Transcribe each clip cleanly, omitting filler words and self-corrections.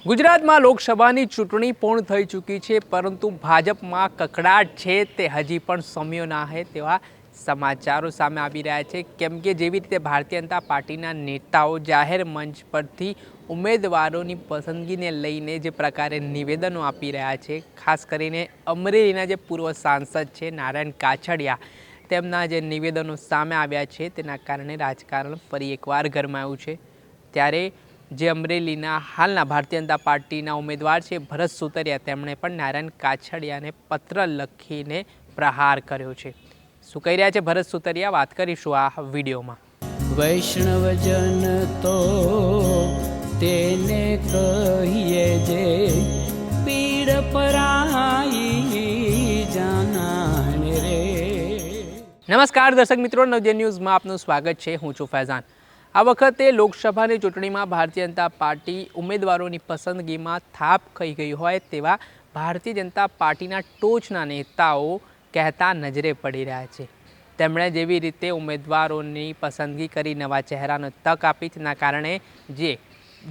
ગુજરાતમાં લોકસભાની ચૂંટણી પૂર્ણ થઈ ચૂકી છે, પરંતુ ભાજપમાં કકડાટ છે તે હજી પણ શમ્યો ના હે તેવા સમાચારો સામે આવી રહ્યા છે। કેમ કે જેવી રીતે ભારતીય જનતા પાર્ટીના નેતાઓ જાહેર મંચ પરથી ઉમેદવારોની પસંદગીને લઈને જે પ્રકારે નિવેદનો આપી રહ્યા છે, ખાસ કરીને અમરેલીના જે પૂર્વ સાંસદ છે નારાયણ કાછડિયા, તેમના જે નિવેદનો સામે આવ્યા છે તેના કારણે રાજકારણ ફરી એકવાર ગરમાયું છે। ત્યારે જે અમરેલીના હાલના ભારતીય જનતા પાર્ટીના ઉમેદવાર છે ભરત સુતરિયા, તેમણે પણ નારાયણ કાછડિયાને પત્ર લખીને પ્રહાર કર્યો છે। શું કહી રહ્યા છે ભરત સુતરિયા, વાત કરીશું આ વિડીયોમાં। વૈષ્ણવજન તો તેને કહીએ જે પીડ પરાઈ જાનાને રે। નમસ્કાર દર્શક મિત્રો, નવજે ન્યૂઝમાં આપનું સ્વાગત છે। હું છું ફૈઝાન। આ વખતે લોકસભાની ચૂંટણીમાં ભારતીય જનતા પાર્ટી ઉમેદવારોની પસંદગીમાં થાપ ખાઈ ગઈ હોય તેવા ભારતીય જનતા પાર્ટીના ટોચના નેતાઓ કહેતા નજરે પડી રહ્યા છે। તેમણે જેવી રીતે ઉમેદવારોની પસંદગી કરી નવા ચહેરાને તક આપી, તેના કારણે જે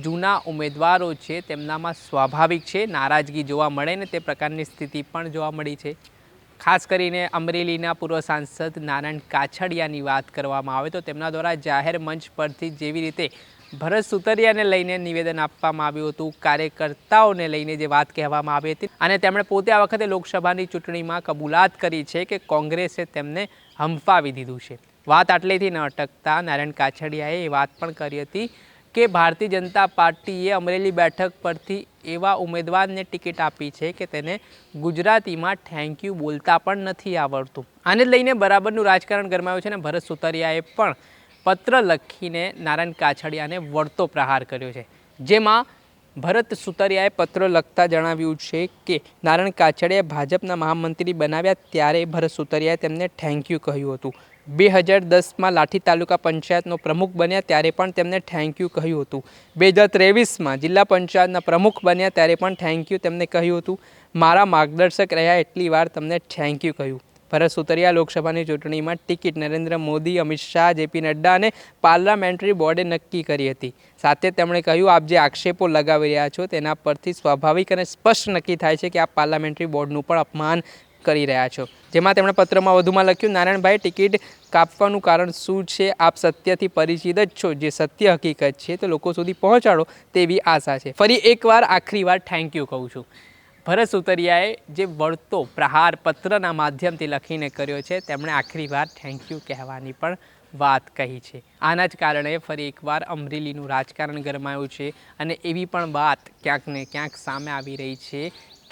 જૂના ઉમેદવારો છે તેમનામાં સ્વાભાવિક છે નારાજગી જોવા મળે ને તે પ્રકારની સ્થિતિ પણ જોવા મળી છે। ખાસ કરીને અમરેલીના પૂર્વ સાંસદ નારાયણ કાછડિયાની વાત કરવામાં આવે તો તેમના દ્વારા જાહેર મંચ પરથી જેવી રીતે ભરત સુતરિયાને લઈને નિવેદન આપવામાં આવ્યું હતું, કાર્યકર્તાઓને લઈને જે વાત કહેવામાં આવી હતી, અને તેમણે પોતે આ વખતે લોકસભાની ચૂંટણીમાં કબૂલાત કરી છે કે કોંગ્રેસે તેમને હંફાવી દીધું છે। વાત આટલેથી ન અટકતા નારાયણ કાછડિયાએ એ વાત પણ કરી હતી કે ભારતીય જનતા પાર્ટીએ અમરેલી બેઠક પરથી એવા ઉમેદવારને ટિકિટ આપી છે કે તેને ગુજરાતીમાં થેન્ક યુ બોલતા પણ નથી આવડતું। આને લઈને બરાબરનું રાજકારણ ગરમાયું છે અને ભરત સુતરિયાએ પણ પત્ર લખીને નારાયણ કાછડિયાને વળતો પ્રહાર કર્યો છે। જેમાં ભરત સુતરિયાએ પત્ર લખતા જણાવ્યું છે કે નારાયણ કાછડિયાએ ભાજપના મહામંત્રી બનાવ્યા ત્યારે ભરત સુતરિયાએ તેમને થેન્ક યુ કહ્યું હતું। 2010માં લાઠી તાલુકા પંચાયતનો પ્રમુખ બન્યા ત્યારે પણ તેમને થેન્ક યુ કહ્યું હતું। 2023માં જિલ્લા પંચાયતના પ્રમુખ બન્યા ત્યારે પણ થેન્ક યુ તેમને કહ્યું હતું। મારા માર્ગદર્શક રહ્યા એટલી વાર તમને થેન્ક યુ કહ્યું। ભરત સુતરિયા લોકસભાની ચૂંટણીમાં ટિકિટ નરેન્દ્ર મોદી, અમિત શાહ, જેપી નડ્ડા અને પાર્લામેન્ટરી બોર્ડે નક્કી કરી હતી। સાથે તેમણે કહ્યું, આપ જે આક્ષેપો લગાવી રહ્યા છો તેના પરથી સ્વાભાવિક અને સ્પષ્ટ નક્કી થાય છે કે આપ પાર્લામેન્ટરી બોર્ડનું પણ અપમાન કરી રહ્યા છો। જેમાં તેમણે પત્રમાં વધુમાં લખ્યું, નારાયણભાઈ, ટિકિટ કાપવાનું કારણ શું છે? આપ સત્યથી પરિચિત જ છો, જે સત્ય હકીકત છે તે લોકો સુધી પહોંચાડો તેવી આશા છે। ફરી એકવાર આખરી વાર થેન્ક યુ કહું છું। ભરત સુતરિયાએ જે વળતો પ્રહાર પત્રના માધ્યમથી લખીને કર્યો છે, તેમણે આખરી વાર થેન્ક યુ કહેવાની પણ વાત કહી છે। આના જ કારણે ફરી એકવાર અમરેલીનું રાજકારણ ગરમાયું છે અને એવી પણ વાત ક્યાંક ને ક્યાંક સામે આવી રહી છે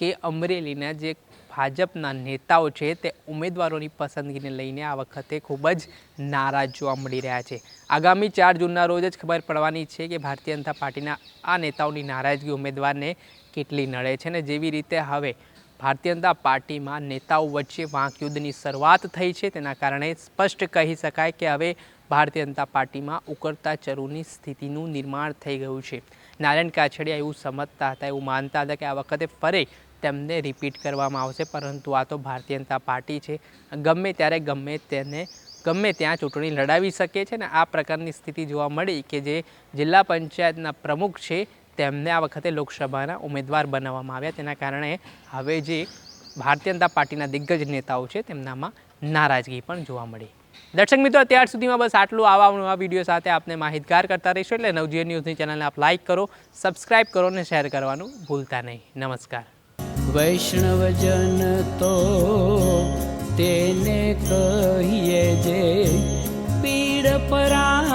કે અમરેલીના જે ભાજપના નેતાઓ છે તે ઉમેદવારોની પસંદગીને લઈને આ વખતે ખૂબ જ નારાજ જોવા મળી રહ્યા છે। આગામી 4 જૂનના રોજ જ ખબર પડવાની છે કે ભારતીય જનતા પાર્ટીના આ નેતાઓની નારાજગી ઉમેદવારને કેટલી નડે છે। અને જેવી રીતે હવે ભારતીય જનતા પાર્ટીમાં નેતાઓ વચ્ચે વાંક યુદ્ધની શરૂઆત થઈ છે, તેના કારણે સ્પષ્ટ કહી શકાય કે હવે ભારતીય જનતા પાર્ટીમાં ઉકળતા ચરુની સ્થિતિનું નિર્માણ થઈ ગયું છે। નારાયણ કાછડિયા એવું સમજતા હતા, એવું માનતા હતા કે આ વખતે ફરી તેમને રિપીટ કરવામાં આવશે, પરંતુ આ તો ભારતીય જનતા પાર્ટી છે, ગમે ત્યારે ગમે ત્યાં ચૂંટણી લડાવી શકે છે। ને આ પ્રકારની સ્થિતિ જોવા મળી કે જે જિલ્લા પંચાયતના પ્રમુખ છે તેમને આ વખતે લોકસભાના ઉમેદવાર બનાવવામાં આવ્યા, તેના કારણે હવે જે ભારતીય જનતા પાર્ટીના દિગ્ગજ નેતાઓ છે તેમનામાં નારાજગી પણ જોવા મળી। દર્શક મિત્રો, અત્યાર સુધીમાં બસ આટલું। આવા નવા વિડીયો સાથે આપને માહિતગાર કરતા રહીશું, એટલે નવજીવન ન્યૂઝની ચેનલને આપ લાઇક કરો, સબસ્ક્રાઇબ કરો અને શેર કરવાનું ભૂલતા નહીં। નમસ્કાર। વૈષ્ણવજન તો તેને કહીએ જે પીડ પરાઈ